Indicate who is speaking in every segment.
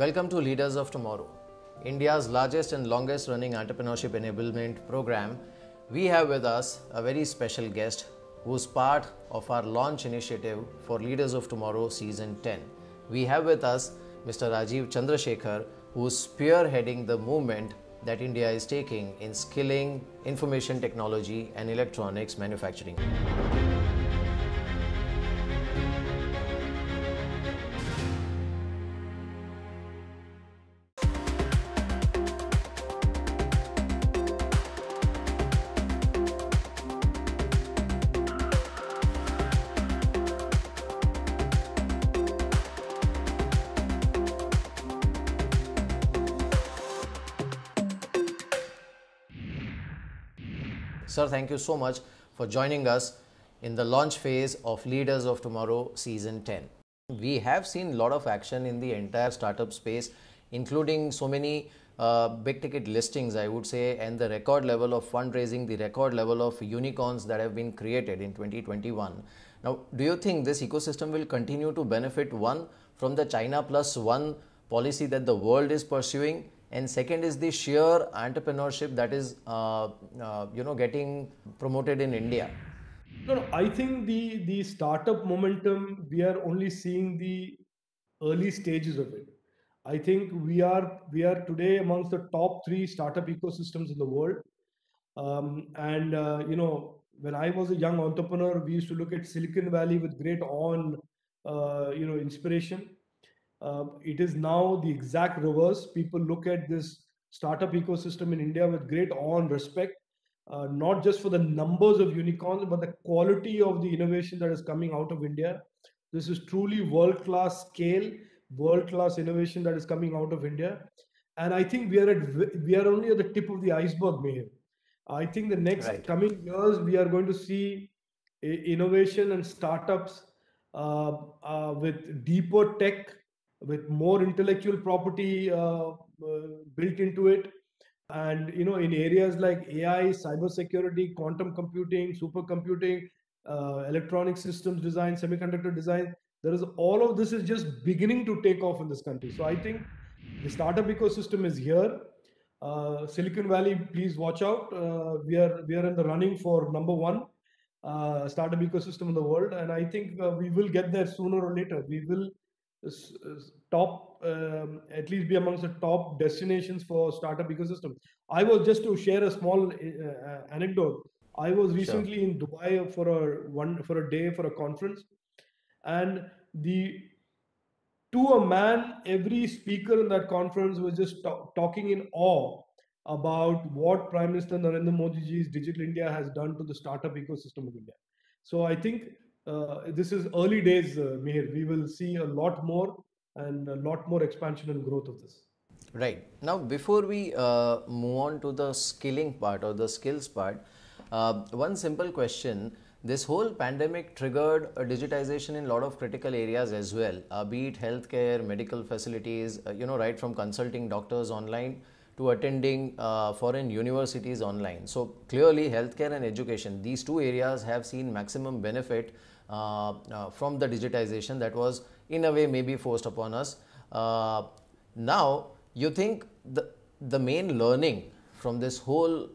Speaker 1: Welcome to Leaders of Tomorrow, India's largest and longest running entrepreneurship enablement program. We have with us a very special guest who's part of our launch initiative for Leaders of Tomorrow Season 10. We have with us Mr. Rajeev Chandrashekar, who's spearheading the movement that India is taking in skilling, information technology and electronics manufacturing. Sir, thank you so much for joining us in the launch phase of Leaders of Tomorrow Season 10. We have seen a lot of action in the entire startup space, including so many big ticket listings, I would say, and the record level of fundraising, the record level of unicorns that have been created in 2021. Now, do you think this ecosystem will continue to benefit, one, from the China Plus One policy that the world is pursuing, and second is the sheer entrepreneurship that is getting promoted in India?
Speaker 2: No, I think the startup momentum, we are only seeing the early stages of it. I think we are today amongst the top three startup ecosystems in the world. When I was a young entrepreneur, we used to look at Silicon Valley with great awe and inspiration. It is now the exact reverse. People look at this startup ecosystem in India with great awe and respect, not just for the numbers of unicorns, but the quality of the innovation that is coming out of India. This is truly world-class scale, world-class innovation that is coming out of India. And I think we are only at the tip of the iceberg, Mihir. I think the next
Speaker 1: Right.
Speaker 2: coming years, we are going to see innovation and startups with deeper tech, with more intellectual property built into it, and in areas like AI, cybersecurity, quantum computing, supercomputing, electronic systems design, semiconductor design. There is all of this is just beginning to take off in this country. So I think the startup ecosystem is here. Silicon Valley, please watch out. We are in the running for number one startup ecosystem in the world, and I think we will get there sooner or later. We will top at least be amongst the top destinations for startup ecosystem. I was, just to share a small anecdote. I was
Speaker 1: Sure.
Speaker 2: recently in Dubai for a day for a conference, and the to a man, every speaker in that conference was just talking in awe about what Prime Minister Narendra Modi ji's Digital India has done to the startup ecosystem of India. So I think this is early days, Mihir. We will see a lot more and a lot more expansion and growth of this.
Speaker 1: Right. Now, before we move on to the skilling part or the skills part, one simple question. This whole pandemic triggered a digitization in a lot of critical areas as well, be it healthcare, medical facilities, right from consulting doctors online to attending foreign universities online. So clearly, healthcare and education, these two areas have seen maximum benefit from the digitization that was in a way maybe forced upon us. Now, you think the main learning from this whole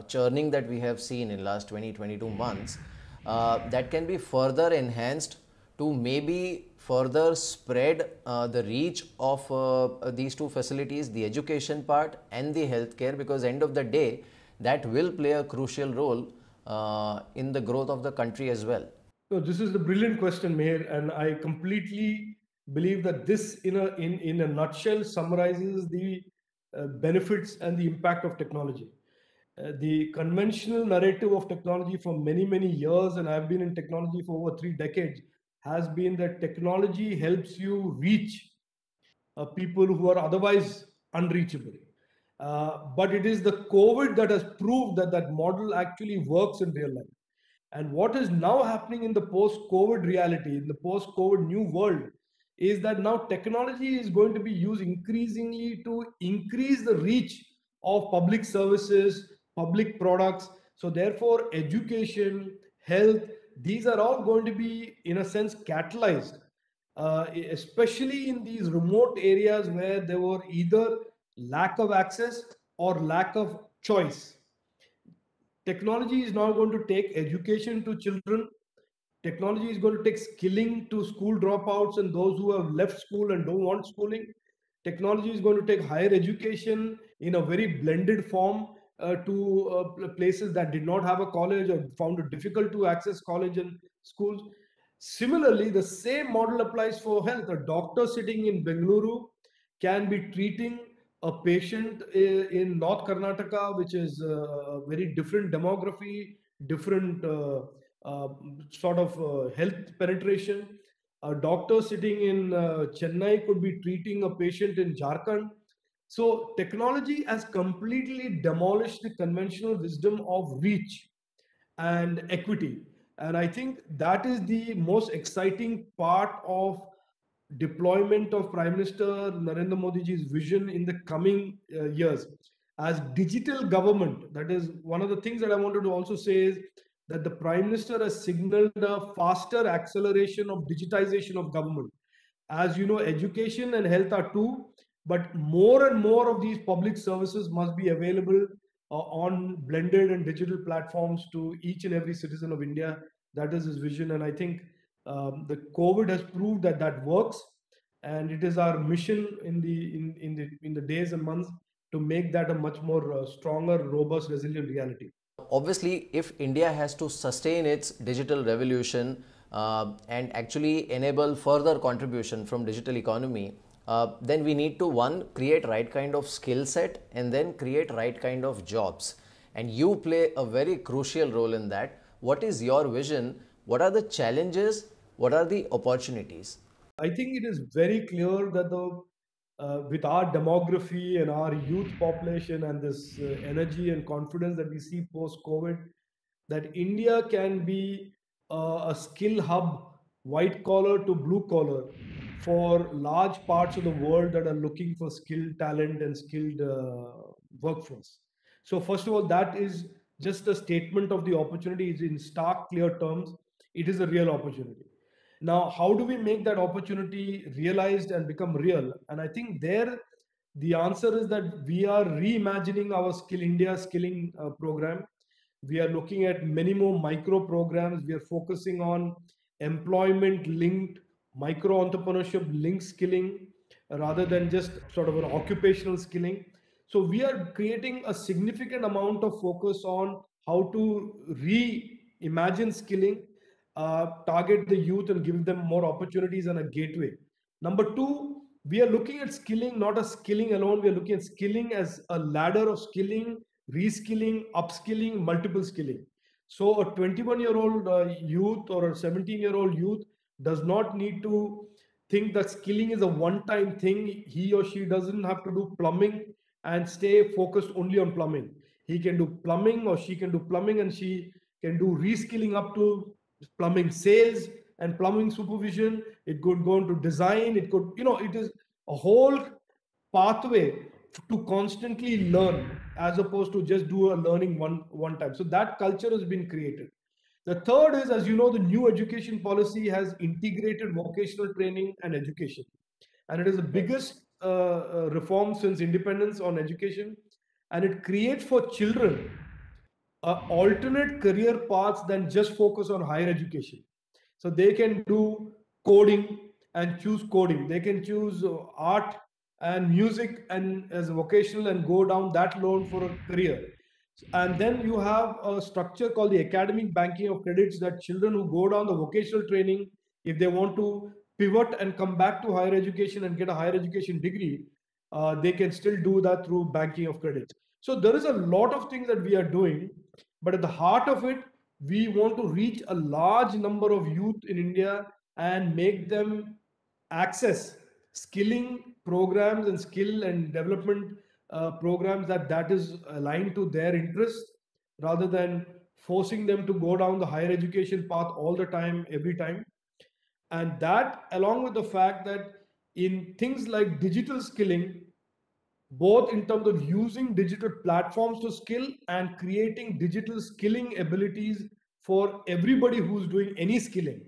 Speaker 1: churning that we have seen in last 20-22 months that can be further enhanced to maybe further spread the reach of these two facilities, the education part and the healthcare, because end of the day that will play a crucial role in the growth of the country as well.
Speaker 2: So this is the brilliant question, Meher, and I completely believe that this, in a nutshell, summarizes the benefits and the impact of technology. The conventional narrative of technology for many years, and I've been in technology for over 3 decades, has been that technology helps you reach people who are otherwise unreachable. But it is the COVID that has proved that that model actually works in real life. And what is now happening in the post COVID reality, in the post COVID new world, is that now technology is going to be used increasingly to increase the reach of public services, public products. So, therefore, education, health, these are all going to be, in a sense, catalyzed especially in these remote areas where there were either lack of access or lack of choice. Technology is now going to take education to children. Technology is going to take skilling to school dropouts and those who have left school and don't want schooling. Technology is going to take higher education in a very blended form to places that did not have a college or found it difficult to access college and schools. Similarly, the same model applies for health. A doctor sitting in Bengaluru can be treating a patient in North Karnataka, which is a very different demography, different uh, sort of health penetration. A doctor sitting in Chennai could be treating a patient in Jharkhand. So technology has completely demolished the conventional wisdom of reach and equity. And I think that is the most exciting part of deployment of Prime Minister Narendra Modi ji's vision in the coming years. As digital government, that is one of the things that I wanted to also say is that the Prime Minister has signaled a faster acceleration of digitization of government. As you know, education and health are two, but more and more of these public services must be available on blended and digital platforms to each and every citizen of India. That is his vision, and I think the COVID has proved that that works, and it is our mission in the days and months to make that a much more stronger, robust, resilient reality.
Speaker 1: Obviously, if India has to sustain its digital revolution and actually enable further contribution from digital economy, then we need to one create right kind of skill set and then create right kind of jobs. And you play a very crucial role in that. What is your vision? What are the challenges? What are the opportunities?
Speaker 2: I think it is very clear that with our demography and our youth population and this energy and confidence that we see post COVID, that India can be a skill hub, white collar to blue collar, for large parts of the world that are looking for skilled talent and skilled workforce. So, first of all, that is just a statement of the opportunity. Is in stark, clear terms. It is a real opportunity. Now, how do we make that opportunity realized and become real? And I think there the answer is that we are reimagining our Skill India skilling program. We are looking at many more micro programs. We are focusing on employment linked, micro entrepreneurship linked skilling rather than just sort of an occupational skilling. So we are creating a significant amount of focus on how to reimagine skilling, target the youth and give them more opportunities and a gateway. Number two, we are looking at skilling not as skilling alone. We are looking at skilling as a ladder of skilling, reskilling, upskilling, multiple skilling. So a 21-year-old youth or a 17-year-old youth does not need to think that skilling is a one-time thing. He or she doesn't have to do plumbing and stay focused only on plumbing. He can do plumbing or she can do plumbing and she can do reskilling up to plumbing sales and plumbing supervision. It could go into design. It could, it is a whole pathway to constantly learn as opposed to just do a learning one time. So that culture has been created. The third is, as you know, the new education policy has integrated vocational training and education, and it is the biggest reform since independence on education, and it creates for children alternate career paths than just focus on higher education. So they can do coding and choose coding. They can choose art and music and as a vocational and go down that road for a career. And then you have a structure called the academic banking of credits that children who go down the vocational training, if they want to pivot and come back to higher education and get a higher education degree, they can still do that through banking of credits. So there is a lot of things that we are doing, but at the heart of it, we want to reach a large number of youth in India and make them access skilling programs and skill and development programs that is aligned to their interests rather than forcing them to go down the higher education path all the time, every time. And that, along with the fact that in things like digital skilling, both in terms of using digital platforms to skill and creating digital skilling abilities for everybody who's doing any skilling.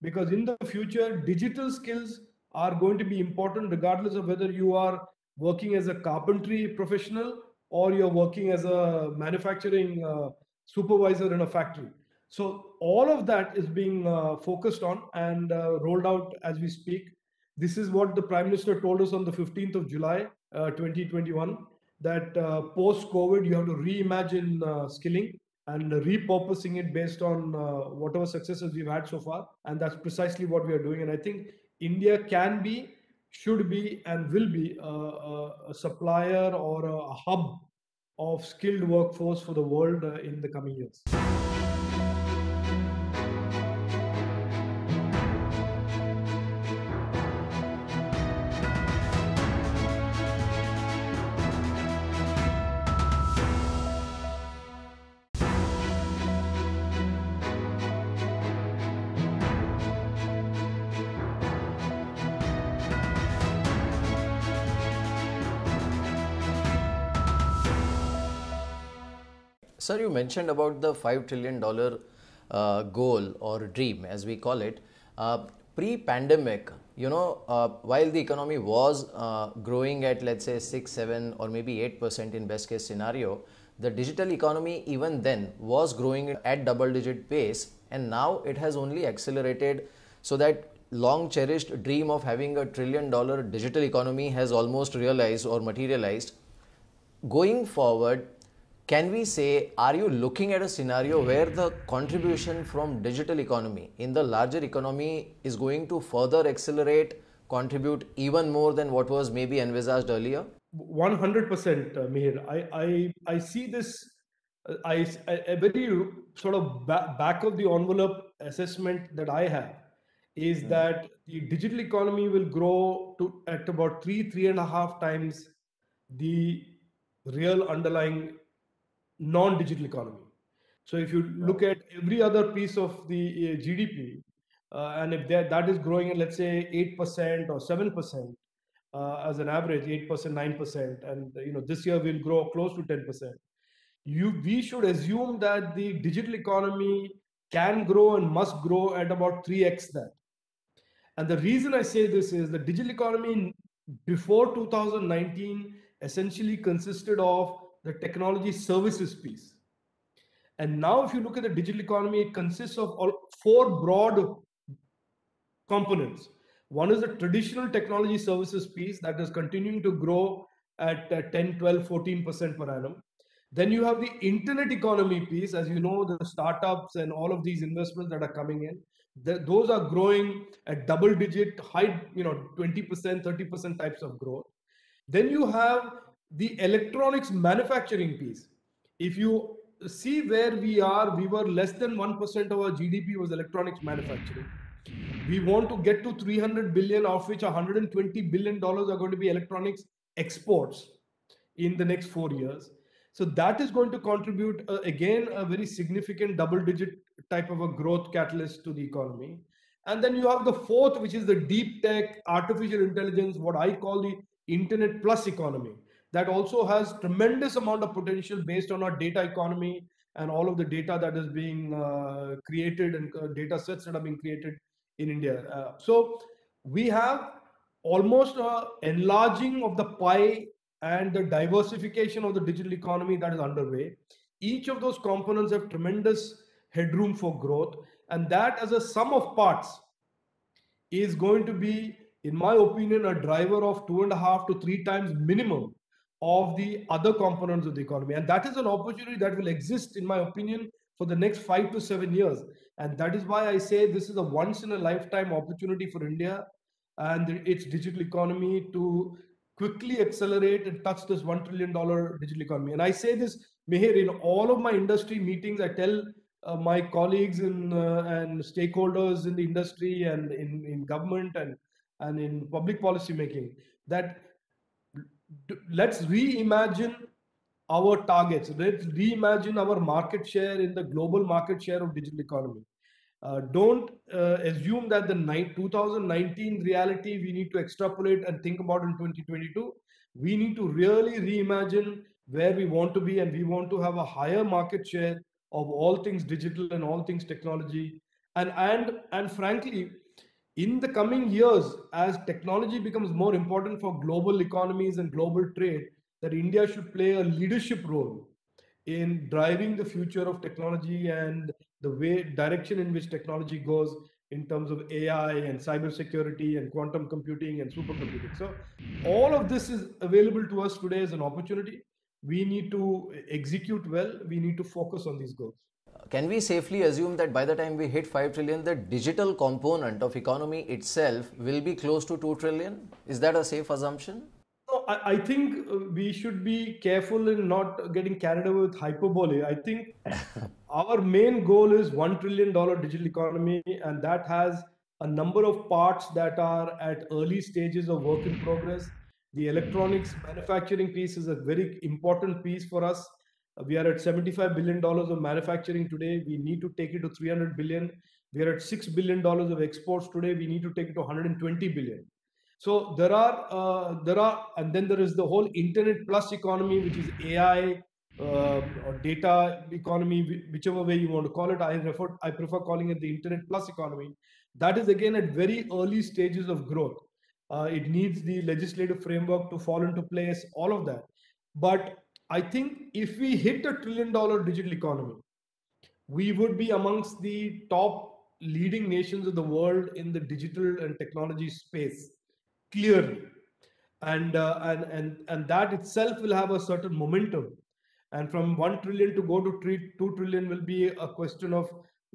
Speaker 2: because in the future, digital skills are going to be important regardless of whether you are working as a carpentry professional or you're working as a manufacturing supervisor in a factory. So all of that is being focused on and rolled out as we speak. This is what the Prime Minister told us on the 15th of July, 2021, that post-COVID, you have to reimagine skilling and repurposing it based on whatever successes we've had so far. And that's precisely what we are doing. And I think India can be, should be, and will be a supplier or a hub of skilled workforce for the world in the coming years.
Speaker 1: Sir, you mentioned about the $5 trillion goal or dream, as we call it. Pre-pandemic, while the economy was growing at, let's say, 6, 7 or maybe 8% in best case scenario, the digital economy even then was growing at double-digit pace, and now it has only accelerated, so that long cherished dream of having a $1 trillion digital economy has almost realized or materialized. Going forward, can we say, are you looking at a scenario where the contribution from digital economy in the larger economy is going to further accelerate, contribute even more than what was maybe envisaged earlier?
Speaker 2: 100%, Mihir. I see this, a very sort of back of the envelope assessment that I have is that the digital economy will grow to at about three and a half times the real underlying non-digital economy. So if you look at every other piece of the GDP, and if that is growing at, let's say, 8% or 7% as an average, 8%, 9%, and this year we'll grow close to 10%. We should assume that the digital economy can grow and must grow at about 3x that. And the reason I say this is the digital economy before 2019 essentially consisted of the technology services piece. And now, if you look at the digital economy, it consists of four broad components. One is the traditional technology services piece that is continuing to grow at 10, 12, 14% per annum. Then you have the internet economy piece, as you know, the startups and all of these investments that are coming in. Those are growing at double digit, high, 20%, 30% types of growth. Then you have the electronics manufacturing piece. If you see where we are, we were less than 1% of our GDP was electronics manufacturing. We want to get to 300 billion, of which $120 billion are going to be electronics exports in the next 4 years. So that is going to contribute again a very significant double-digit type of a growth catalyst to the economy. And then you have the fourth, which is the deep tech, artificial intelligence, what I call the internet plus economy. That also has tremendous amount of potential based on our data economy and all of the data that is being created and data sets that are being created in India. So we have almost a enlarging of the pie and the diversification of the digital economy that is underway. Each of those components have tremendous headroom for growth, and that as a sum of parts is going to be, in my opinion, a driver of 2.5 to 3 times minimum of the other components of the economy. And that is an opportunity that will exist, in my opinion, for the next 5 to 7 years. And that is why I say this is a once in a lifetime opportunity for India and its digital economy to quickly accelerate and touch this $1 trillion digital economy. And I say this, Mihir, in all of my industry meetings, I tell my colleagues and stakeholders in the industry and in government and in public policy making that let's reimagine our targets. Let's reimagine our market share in the global market share of digital economy. Don't assume that the 2019 reality we need to extrapolate and think about in 2022. We need to really reimagine where we want to be, and we want to have a higher market share of all things digital and all things technology. And frankly, in the coming years, as technology becomes more important for global economies and global trade, that India should play a leadership role in driving the future of technology and the way direction in which technology goes in terms of AI and cybersecurity and quantum computing and supercomputing. So all of this is available to us today as an opportunity. We need to execute well. We need to focus on these goals.
Speaker 1: Can we safely assume that by the time we hit 5 trillion, the digital component of economy itself will be close to 2 trillion? Is that a safe assumption?
Speaker 2: No, I think we should be careful in not getting carried away with hyperbole. I think our main goal is $1 trillion digital economy, and that has a number of parts that are at early stages of work in progress. The electronics manufacturing piece is a very important piece for us. We are at $75 billion of manufacturing today. We need to take it to 300 billion. We are at $6 billion of exports today. We need to take it to 120 billion. So and then there is the whole internet plus economy, which is AI or data economy, whichever way you want to call it. I prefer calling it the internet plus economy. That is again at very early stages of growth. It needs the legislative framework to fall into place, all of that. But I think if we hit $1 trillion digital economy, we would be amongst the top leading nations of the world in the digital and technology space, clearly. And that itself will have a certain momentum. And from 1 trillion to go to 2 trillion will be a question of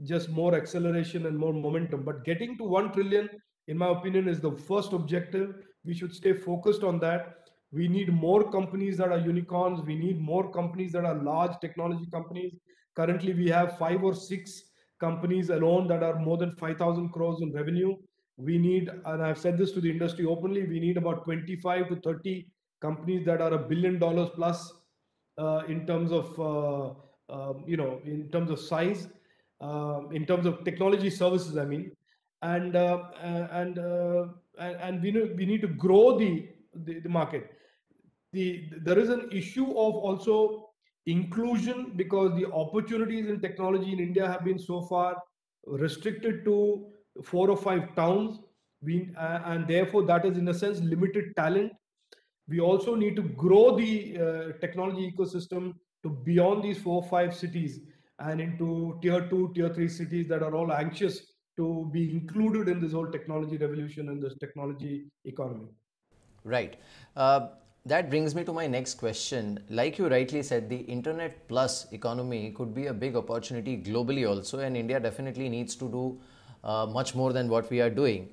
Speaker 2: just more acceleration and more momentum. But getting to 1 trillion, in my opinion, is the first objective. We should stay focused on that. We need more companies that are unicorns. We need more companies that are large technology companies. Currently, we have 5 or 6 companies alone that are more than 5,000 crores in revenue. We need, and I've said this to the industry openly, we need about 25 to 30 companies that are $1 billion plus in terms of in terms of size, in terms of technology services. I mean, and we need to grow the market. There is an issue of also inclusion, because the opportunities in technology in India have been so far restricted to 4 or 5 towns. And therefore that is in a sense limited talent. We also need to grow the technology ecosystem to beyond these 4 or 5 cities and into tier 2, tier 3 cities that are all anxious to be included in this whole technology revolution and this technology economy.
Speaker 1: Right. That brings me to my next question. Like you rightly said, the internet plus economy could be a big opportunity globally also, and India definitely needs to do much more than what we are doing.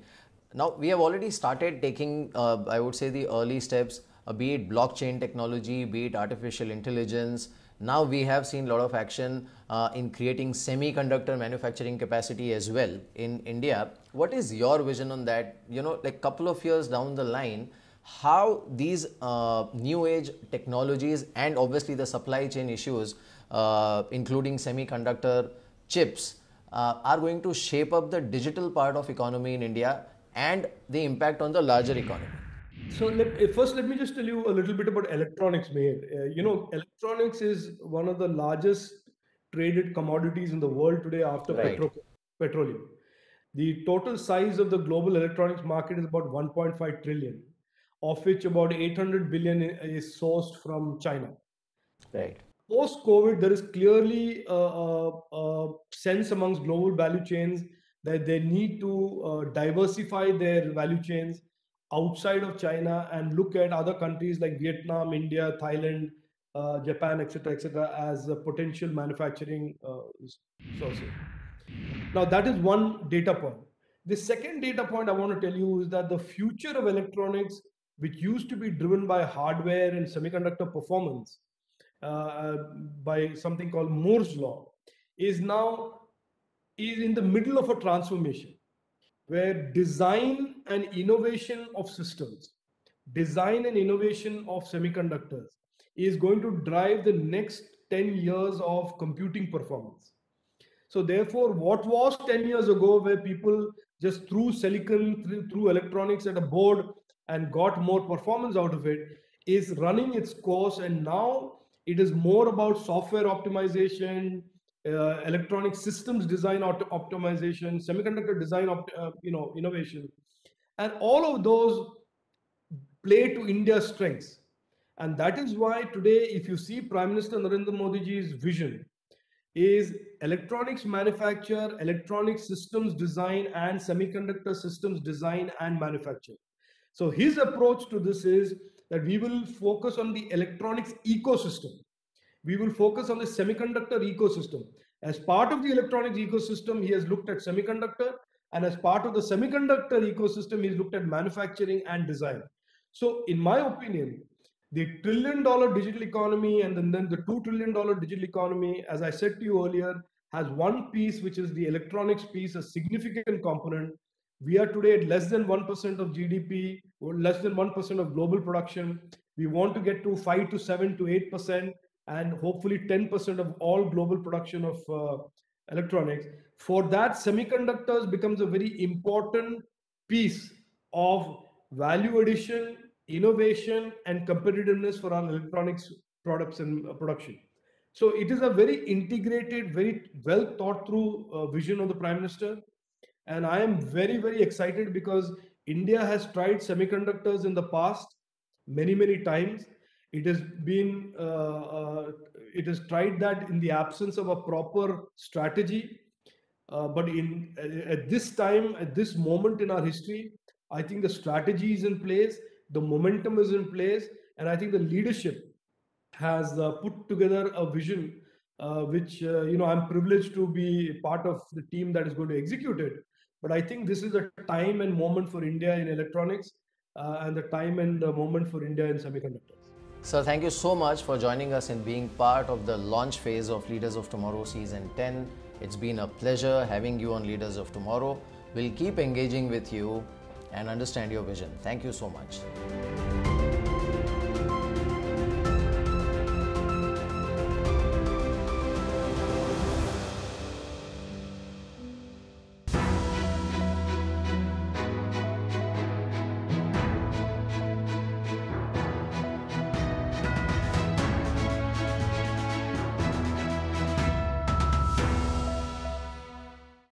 Speaker 1: Now, we have already started taking, I would say, the early steps, be it blockchain technology, be it artificial intelligence. Now we have seen a lot of action in creating semiconductor manufacturing capacity as well in India. What is your vision on that? Like couple of years down the line, how these new age technologies and obviously the supply chain issues, including semiconductor chips, are going to shape up the digital part of economy in India and the impact on the larger economy.
Speaker 2: So first, let me just tell you a little bit about electronics, Mihir. Electronics is one of the largest traded commodities in the world today after
Speaker 1: Right.
Speaker 2: petroleum. The total size of the global electronics market is about 1.5 trillion, of which about 800 billion is sourced from China.
Speaker 1: Right.
Speaker 2: Post-COVID, there is clearly a sense amongst global value chains that they need to diversify their value chains outside of China and look at other countries like Vietnam, India, Thailand, Japan, etc., as potential manufacturing sources. Now, that is one data point. The second data point I want to tell you is that the future of electronics, which used to be driven by hardware and semiconductor performance, uh, by something called Moore's law, is now is in the middle of a transformation where design and innovation of systems, design and innovation of semiconductors is going to drive the next 10 years of computing performance. So therefore, what was 10 years ago, where people just threw silicon, threw electronics at a board and got more performance out of it, is running its course. And now it is more about software optimization, electronic systems design optimization, semiconductor design innovation, and all of those play to India's strengths. And that is why today, if you see Prime Minister Narendra Modi ji's vision, is electronics manufacture, electronic systems design, and semiconductor systems design and manufacture. So his approach to this is that we will focus on the electronics ecosystem. We will focus on the semiconductor ecosystem. As part of the electronics ecosystem, he has looked at semiconductor, and as part of the semiconductor ecosystem, he's looked at manufacturing and design. So, in my opinion, the $1 trillion digital economy and then the $2 trillion digital economy, as I said to you earlier, has one piece, which is the electronics piece, a significant component. We are today at less than 1% of GDP, or less than 1% of global production. We want to get to 5 to 7 to 8%, and hopefully 10% of all global production of electronics. For that, semiconductors becomes a very important piece of value addition, innovation, and competitiveness for our electronics products and production. So it is a very integrated, very well thought through vision of the Prime Minister. And I am very, very excited because India has tried semiconductors in the past many, many times. It has been, it has tried that in the absence of a proper strategy. But at this time, at this moment in our history, I think the strategy is in place, the momentum is in place, and I think the leadership has put together a vision which I'm privileged to be part of the team that is going to execute it. But I think this is a time and moment for India in electronics, and the time and the moment for India in semiconductors.
Speaker 1: Sir, thank you so much for joining us in being part of the launch phase of Leaders of Tomorrow Season 10. It's been a pleasure having you on Leaders of Tomorrow. We'll keep engaging with you and understand your vision. Thank you so much.